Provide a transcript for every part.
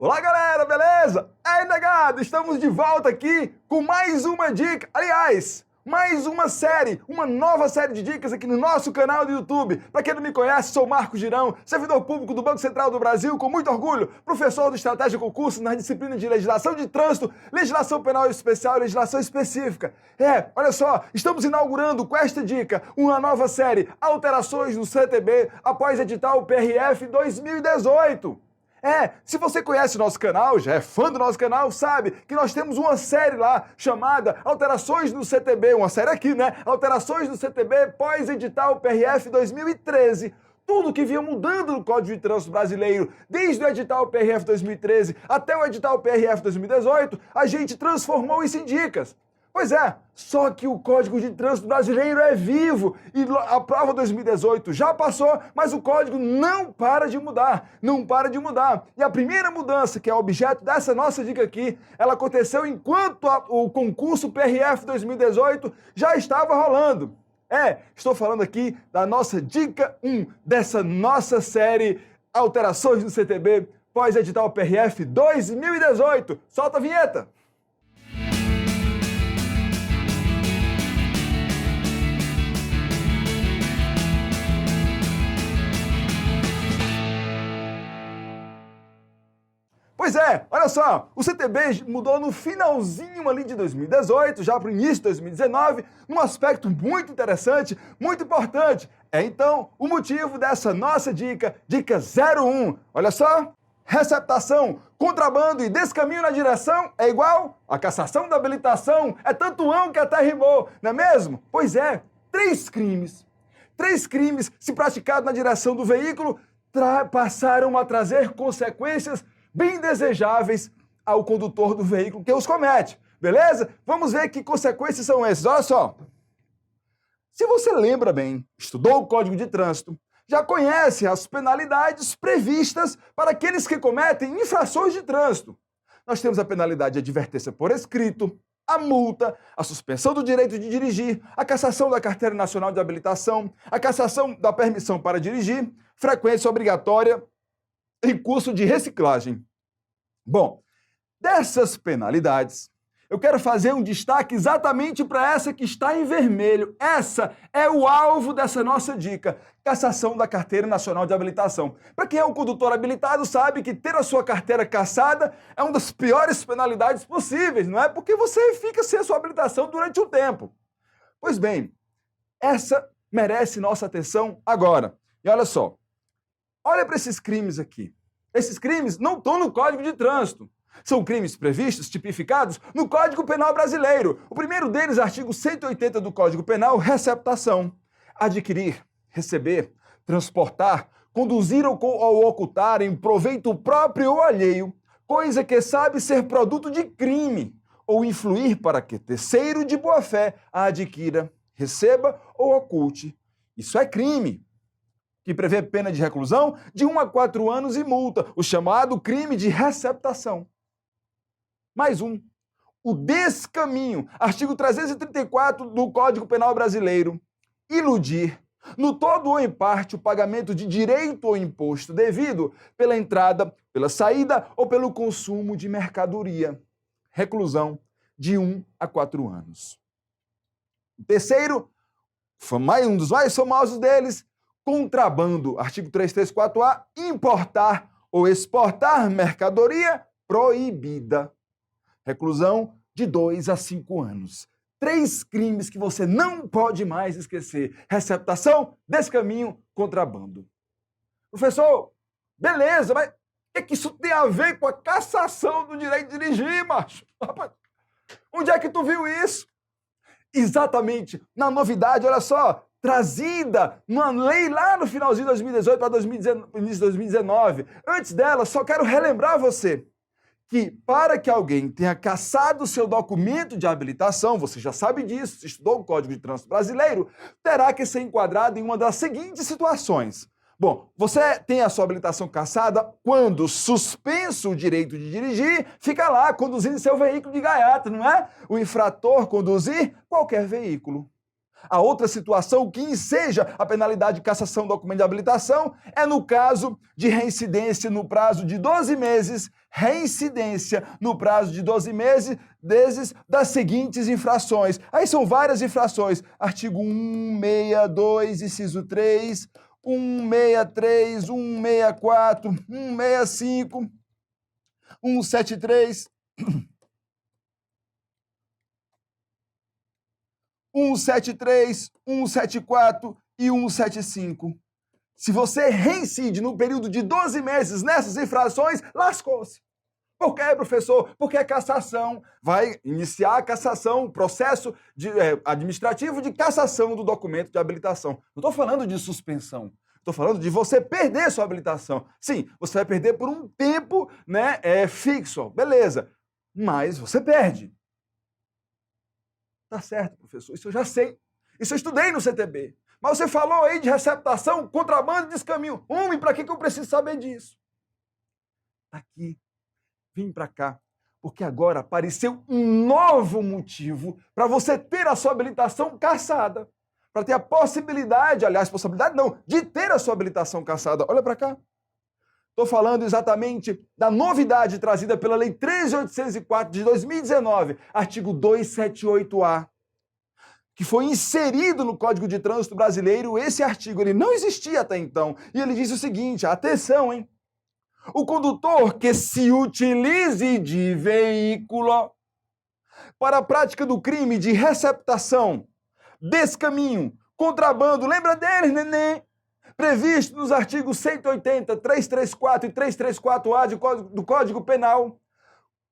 Olá galera, beleza? Aí negado, estamos de volta aqui com mais uma dica, aliás, mais uma série, uma nova série de dicas aqui no nosso canal do YouTube. Para quem não me conhece, sou Marcos Girão, servidor público do Banco Central do Brasil, com muito orgulho, professor do Estratégia Concurso nas disciplinas de Legislação de Trânsito, Legislação Penal Especial e Legislação Específica. Olha só, estamos inaugurando com esta dica uma nova série, Alterações no CTB após edital PRF 2018. Se você conhece o nosso canal, já é fã do nosso canal, sabe que nós temos uma série lá chamada Alterações no CTB, uma série aqui, né? Alterações no CTB pós-edital PRF 2013. Tudo que vinha mudando no Código de Trânsito Brasileiro, desde o edital PRF 2013 até o edital PRF 2018, a gente transformou isso em dicas. Pois é, só que o Código de Trânsito Brasileiro é vivo e a prova 2018 já passou, mas o código não para de mudar, não para de mudar. E a primeira mudança, que é objeto dessa nossa dica aqui, ela aconteceu enquanto o concurso PRF 2018 já estava rolando. Estou falando aqui da nossa dica 1 dessa nossa série Alterações no CTB pós-edital PRF 2018. Solta a vinheta! Pois é, olha só, o CTB mudou no finalzinho ali de 2018, já para o início de 2019, num aspecto muito interessante, muito importante. Então o motivo dessa nossa dica 01. Olha só, receptação, contrabando e descaminho na direção é igual a cassação da habilitação, é tanto ão que até rimou, não é mesmo? Pois é, três crimes se praticados na direção do veículo passaram a trazer consequências bem desejáveis ao condutor do veículo que os comete, beleza? Vamos ver que consequências são essas, olha só. Se você lembra bem, estudou o Código de Trânsito, já conhece as penalidades previstas para aqueles que cometem infrações de trânsito. Nós temos a penalidade de advertência por escrito, a multa, a suspensão do direito de dirigir, a cassação da Carteira Nacional de Habilitação, a cassação da permissão para dirigir, frequência obrigatória e curso de reciclagem. Bom, dessas penalidades, eu quero fazer um destaque exatamente para essa que está em vermelho. Essa é o alvo dessa nossa dica, cassação da Carteira Nacional de Habilitação. Para quem é um condutor habilitado sabe que ter a sua carteira cassada é uma das piores penalidades possíveis, não é? Porque você fica sem a sua habilitação durante um tempo. Pois bem, essa merece nossa atenção agora. E olha só, olha para esses crimes aqui. Esses crimes não estão no Código de Trânsito. São crimes previstos, tipificados no Código Penal Brasileiro. O primeiro deles, artigo 180 do Código Penal, receptação. Adquirir, receber, transportar, conduzir ou ocultar em proveito próprio ou alheio, coisa que sabe ser produto de crime, ou influir para que terceiro de boa-fé a adquira, receba ou oculte. Isso é crime, que prevê pena de reclusão de 1 a 4 anos e multa, o chamado crime de receptação. Mais um, o descaminho, artigo 334 do Código Penal Brasileiro, iludir, no todo ou em parte, o pagamento de direito ou imposto devido pela entrada, pela saída ou pelo consumo de mercadoria, reclusão de 1 a 4 anos. O terceiro, um dos mais famosos deles, contrabando, artigo 334-A, importar ou exportar mercadoria proibida. Reclusão de 2 a 5 anos. 3 crimes que você não pode mais esquecer. Receptação, descaminho, contrabando. Professor, beleza, mas o que isso tem a ver com a cassação do direito de dirigir, macho? Rapaz, onde é que tu viu isso? Exatamente, na novidade, olha só, trazida numa lei lá no finalzinho de 2018 para início de 2019. Antes dela, só quero relembrar você que para que alguém tenha cassado o seu documento de habilitação, você já sabe disso, estudou o Código de Trânsito Brasileiro, terá que ser enquadrado em uma das seguintes situações. Bom, você tem a sua habilitação cassada quando suspenso o direito de dirigir, fica lá conduzindo seu veículo de gaiata, não é? O infrator conduzir qualquer veículo. A outra situação que enseja a penalidade de cassação do documento de habilitação é no caso de reincidência no prazo de 12 meses, reincidência no prazo de 12 meses das seguintes infrações. Aí são várias infrações. Artigo 162, inciso 3, 163, 164, 165, 173... 173, 174 e 175. Se você reincide no período de 12 meses nessas infrações, lascou-se. Por quê, professor? Porque a cassação vai iniciar a cassação, processo administrativo de cassação do documento de habilitação. Não estou falando de suspensão. Estou falando de você perder sua habilitação. Sim, você vai perder por um tempo, né, fixo, beleza. Mas você perde. Tá certo, professor, isso eu já sei. Isso eu estudei no CTB. Mas você falou aí de receptação, contrabando e descaminho. Homem, para que eu preciso saber disso? Aqui, vim para cá, porque agora apareceu um novo motivo para você ter a sua habilitação cassada. Para ter a possibilidade, aliás, possibilidade não, de ter a sua habilitação cassada. Olha para cá. Estou falando exatamente da novidade trazida pela Lei 13.804 de 2019, artigo 278-A, que foi inserido no Código de Trânsito Brasileiro. Esse artigo ele não existia até então. E ele diz o seguinte, atenção, hein? O condutor que se utilize de veículo para a prática do crime de receptação, descaminho, contrabando, lembra deles, neném? Previsto nos artigos 180, 334 e 334-A do Código Penal,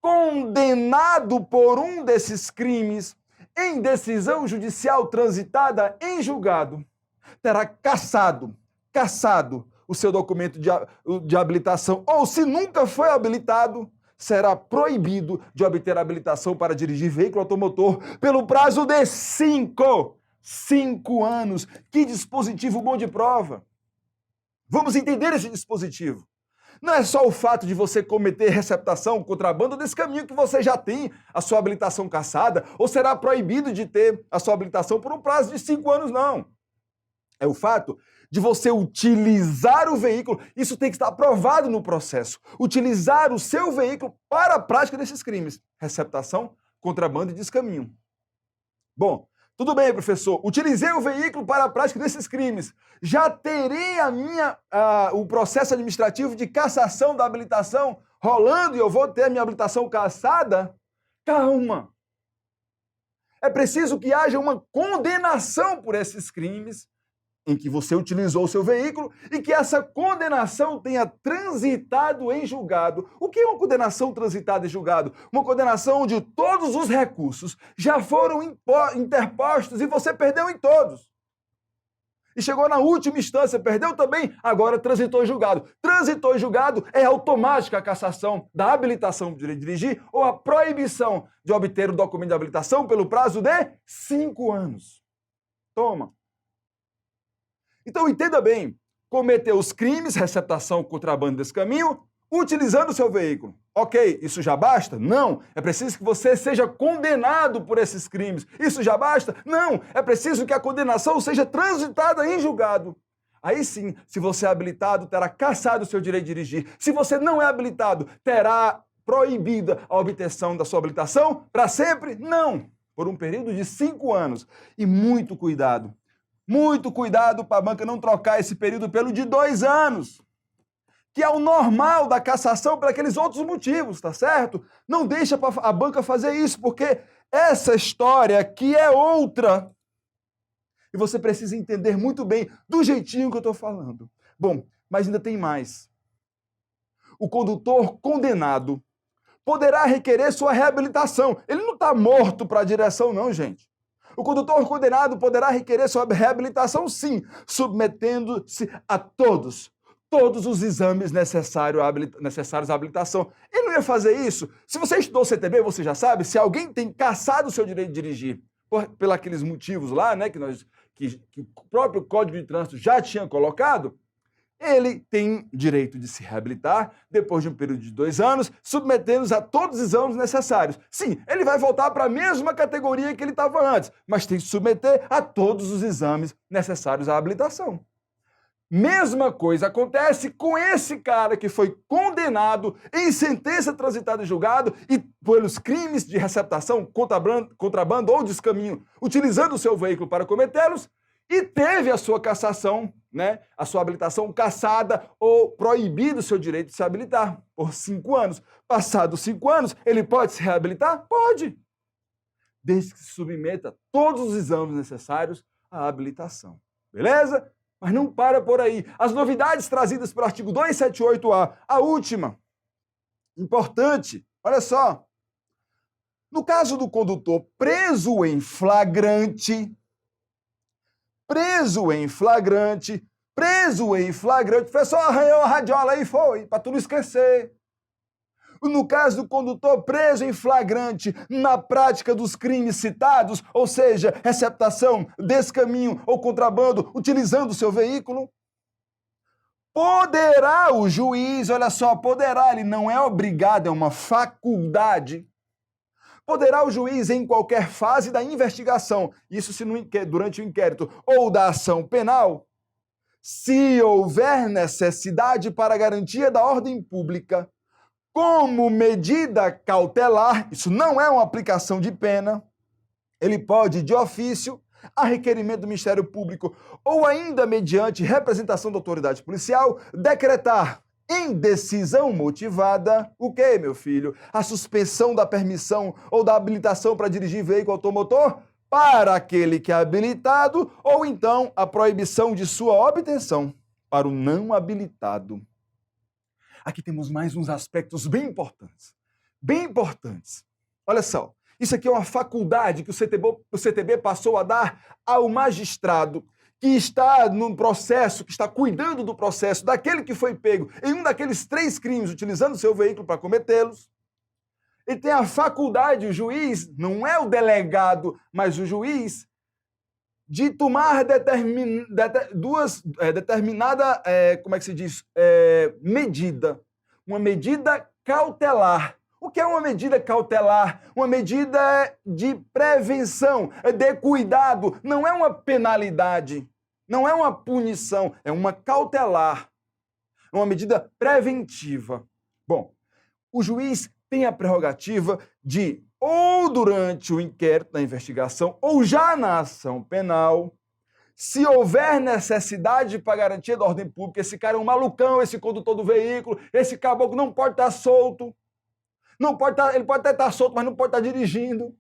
condenado por um desses crimes em decisão judicial transitada em julgado, terá cassado o seu documento de habilitação, ou se nunca foi habilitado, será proibido de obter habilitação para dirigir veículo automotor pelo prazo de 5 anos. Que dispositivo bom de prova! Vamos entender esse dispositivo. Não é só o fato de você cometer receptação, contrabando desse caminho que você já tem a sua habilitação cassada ou será proibido de ter a sua habilitação por um prazo de 5 anos, não. É o fato de você utilizar o veículo, isso tem que estar aprovado no processo, utilizar o seu veículo para a prática desses crimes, receptação, contrabando e descaminho. Bom, tudo bem, professor, utilizei o veículo para a prática desses crimes. Já terei o processo administrativo de cassação da habilitação rolando e eu vou ter a minha habilitação cassada? Calma! É preciso que haja uma condenação por esses crimes em que você utilizou o seu veículo e que essa condenação tenha transitado em julgado. O que é uma condenação transitada em julgado? Uma condenação onde todos os recursos já foram interpostos e você perdeu em todos. E chegou na última instância, perdeu também, agora transitou em julgado. Transitou em julgado é automática a cassação da habilitação de dirigir ou a proibição de obter o documento de habilitação pelo prazo de 5 anos. Toma. Então, entenda bem, cometeu os crimes, receptação, contrabando desse caminho, utilizando o seu veículo. Ok, isso já basta? Não. É preciso que você seja condenado por esses crimes. Isso já basta? Não. É preciso que a condenação seja transitada em julgado. Aí sim, se você é habilitado, terá cassado o seu direito de dirigir. Se você não é habilitado, terá proibida a obtenção da sua habilitação para sempre? Não. Por um período de 5 anos. E muito cuidado. Muito cuidado para a banca não trocar esse período pelo de 2 anos, que é o normal da cassação para aqueles outros motivos, tá certo? Não deixa a banca fazer isso, porque essa história aqui é outra. E você precisa entender muito bem do jeitinho que eu estou falando. Bom, mas ainda tem mais. O condutor condenado poderá requerer sua reabilitação. Ele não está morto para a direção, não, gente. O condutor condenado poderá requerer sua reabilitação, sim, submetendo-se a todos os exames necessários à habilitação. Ele não ia fazer isso? Se você estudou CTB, você já sabe, se alguém tem cassado o seu direito de dirigir por aqueles motivos lá, né, que o próprio Código de Trânsito já tinha colocado, ele tem direito de se reabilitar depois de um período de 2 anos, submetendo-se a todos os exames necessários. Sim, ele vai voltar para a mesma categoria que ele estava antes, mas tem que submeter a todos os exames necessários à habilitação. Mesma coisa acontece com esse cara que foi condenado em sentença transitada e julgado e pelos crimes de receptação, contrabando ou descaminho, utilizando o seu veículo para cometê-los, e teve a sua cassação, né, a sua habilitação cassada ou proibido o seu direito de se habilitar por 5 anos. Passados 5 anos, ele pode se reabilitar? Pode, desde que se submeta todos os exames necessários à habilitação. Beleza? Mas não para por aí. As novidades trazidas pelo artigo 278-A, a última, importante, olha só. No caso do condutor preso em flagrante, professor, arranhou a radiola aí, foi, para tu não esquecer. No caso do condutor preso em flagrante na prática dos crimes citados, ou seja, receptação, descaminho ou contrabando, utilizando o seu veículo, poderá o juiz, olha só, poderá, ele não é obrigado, é uma faculdade, poderá o juiz em qualquer fase da investigação, isso se durante o inquérito ou da ação penal, se houver necessidade para a garantia da ordem pública, como medida cautelar, isso não é uma aplicação de pena, ele pode, de ofício, a requerimento do Ministério Público ou ainda mediante representação da autoridade policial, decretar em decisão motivada, o quê, meu filho? A suspensão da permissão ou da habilitação para dirigir veículo automotor para aquele que é habilitado ou então a proibição de sua obtenção para o não habilitado. Aqui temos mais uns aspectos bem importantes. Bem importantes. Olha só, isso aqui é uma faculdade que o CTB passou a dar ao magistrado que está no processo, que está cuidando do processo daquele que foi pego em um daqueles 3 crimes, utilizando seu veículo para cometê-los. Ele tem a faculdade, o juiz, não é o delegado, mas o juiz, de tomar determinada, medida. Uma medida cautelar. O que é uma medida cautelar? Uma medida de prevenção, de cuidado. Não é uma penalidade, não é uma punição, é uma cautelar. É uma medida preventiva. Bom, o juiz tem a prerrogativa de, ou durante o inquérito da investigação, ou já na ação penal, se houver necessidade para garantia da ordem pública, esse cara é um malucão, esse condutor do veículo, esse caboclo não pode estar solto, ele pode até estar solto, mas não pode estar dirigindo.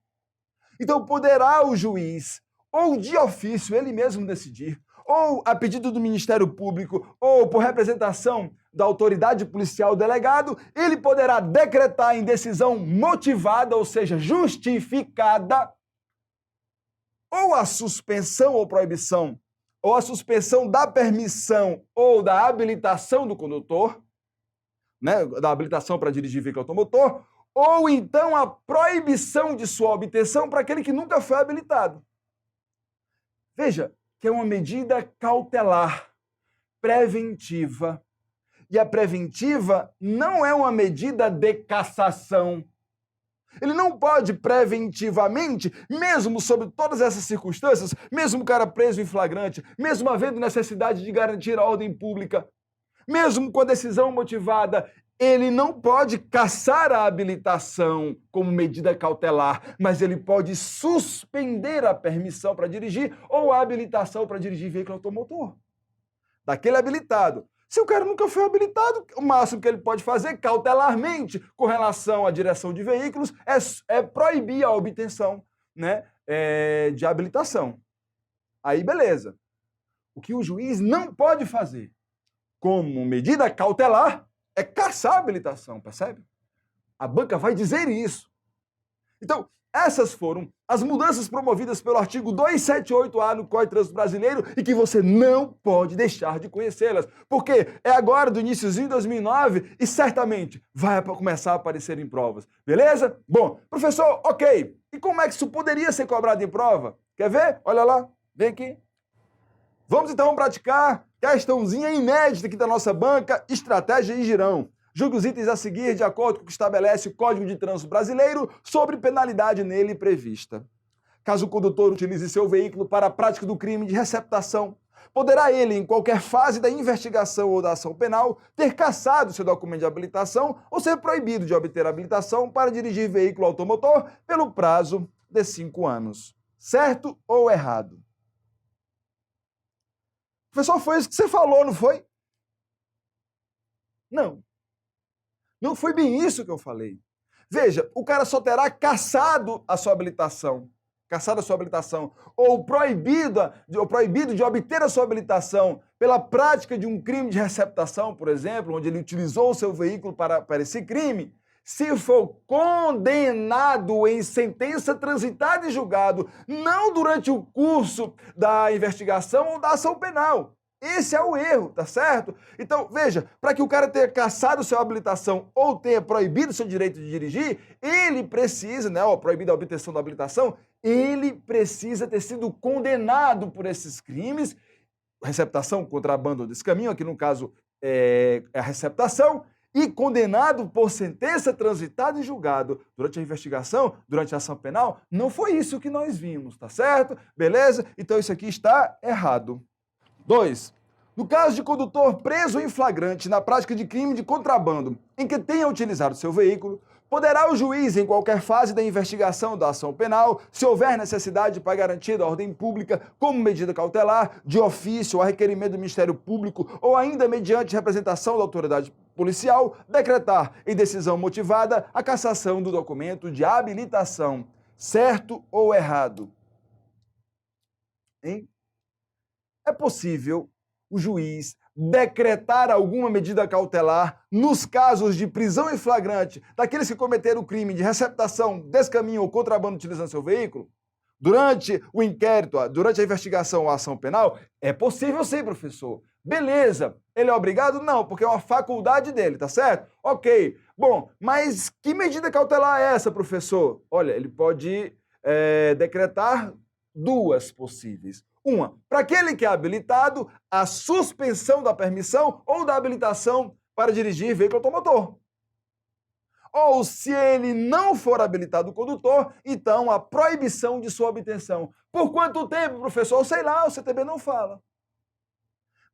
Então poderá o juiz, ou de ofício, ele mesmo decidir, ou a pedido do Ministério Público, ou por representação da autoridade policial delegado, ele poderá decretar em decisão motivada, ou seja, justificada, ou a suspensão ou proibição, ou a suspensão da permissão ou da habilitação do condutor, né, da habilitação para dirigir veículo automotor, ou então a proibição de sua obtenção para aquele que nunca foi habilitado. Veja que é uma medida cautelar, preventiva. E a preventiva não é uma medida de cassação. Ele não pode preventivamente, mesmo sob todas essas circunstâncias, mesmo o cara preso em flagrante, mesmo havendo necessidade de garantir a ordem pública, mesmo com a decisão motivada, ele não pode cassar a habilitação como medida cautelar, mas ele pode suspender a permissão para dirigir ou a habilitação para dirigir veículo automotor daquele habilitado. Se o cara nunca foi habilitado, o máximo que ele pode fazer cautelarmente com relação à direção de veículos é proibir a obtenção, né, de habilitação. Aí beleza. O que o juiz não pode fazer como medida cautelar é cassar a habilitação, percebe? A banca vai dizer isso. Então, essas foram as mudanças promovidas pelo artigo 278-A no Código de Trânsito Brasileiro e que você não pode deixar de conhecê-las, porque é agora do iniciozinho de 2009 e certamente vai começar a aparecer em provas, beleza? Bom, professor, ok, e como é que isso poderia ser cobrado em prova? Quer ver? Olha lá, vem aqui. Vamos então praticar Questãozinha inédita aqui da nossa banca, estratégia e girão. Julgue os itens a seguir de acordo com o que estabelece o Código de Trânsito Brasileiro sobre penalidade nele prevista. Caso o condutor utilize seu veículo para a prática do crime de receptação, poderá ele, em qualquer fase da investigação ou da ação penal, ter cassado seu documento de habilitação ou ser proibido de obter habilitação para dirigir veículo automotor pelo prazo de 5 anos. Certo ou errado? Professor, foi isso que você falou, não foi? Não. Não foi bem isso que eu falei. Veja, o cara só terá cassado a sua habilitação, ou proibido de obter a sua habilitação pela prática de um crime de receptação, por exemplo, onde ele utilizou o seu veículo para esse crime, se for condenado em sentença transitada e julgado, não durante o curso da investigação ou da ação penal. Esse é o erro, tá certo? Então, veja, para que o cara tenha cassado sua habilitação ou tenha proibido seu direito de dirigir, ele precisa, proibido a obtenção da habilitação, ele precisa ter sido condenado por esses crimes, receptação, contrabando ou descaminho, aqui no caso é a receptação, e condenado por sentença transitada e julgado durante a investigação, durante a ação penal. Não foi isso que nós vimos, tá certo? Beleza? Então isso aqui está errado. 2. No caso de condutor preso em flagrante na prática de crime de contrabando em que tenha utilizado seu veículo, poderá o juiz, em qualquer fase da investigação da ação penal, se houver necessidade para garantir a ordem pública como medida cautelar, de ofício, a requerimento do Ministério Público ou ainda mediante representação da autoridade policial, decretar em decisão motivada a cassação do documento de habilitação. Certo ou errado? Hein? É possível o juiz decretar alguma medida cautelar nos casos de prisão em flagrante daqueles que cometeram o crime de receptação, descaminho ou contrabando utilizando seu veículo? Durante o inquérito, durante a investigação ou a ação penal? É possível sim, professor. Beleza. Ele é obrigado? Não, porque é uma faculdade dele, tá certo? Ok. Bom, mas que medida cautelar é essa, professor? Olha, ele pode decretar duas possíveis. Uma, para aquele que é habilitado, a suspensão da permissão ou da habilitação para dirigir veículo automotor. Ou, se ele não for habilitado condutor, então a proibição de sua obtenção. Por quanto tempo, professor? Sei lá, o CTB não fala.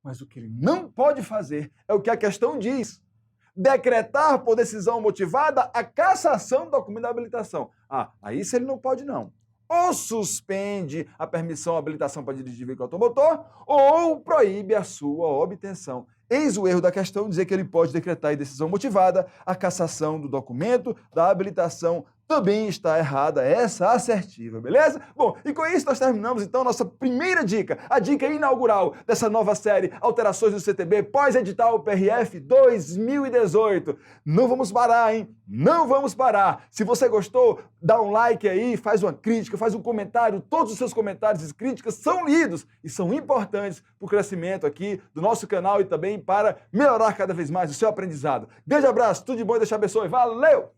Mas o que ele não pode fazer é o que a questão diz. Decretar por decisão motivada a cassação do documento da habilitação. Aí isso ele não pode não. Ou suspende a permissão ou habilitação para dirigir veículo automotor, ou proíbe a sua obtenção. Eis o erro da questão dizer que ele pode decretar em decisão motivada a cassação do documento da habilitação. Também está errada essa assertiva, beleza? Bom, e com isso nós terminamos então nossa primeira dica, a dica inaugural dessa nova série Alterações do CTB pós-edital PRF 2018. Não vamos parar, hein? Não vamos parar. Se você gostou, dá um like aí, faz uma crítica, faz um comentário. Todos os seus comentários e críticas são lidos e são importantes para o crescimento aqui do nosso canal e também para melhorar cada vez mais o seu aprendizado. Grande abraço, tudo de bom e Deus te abençoe. Valeu!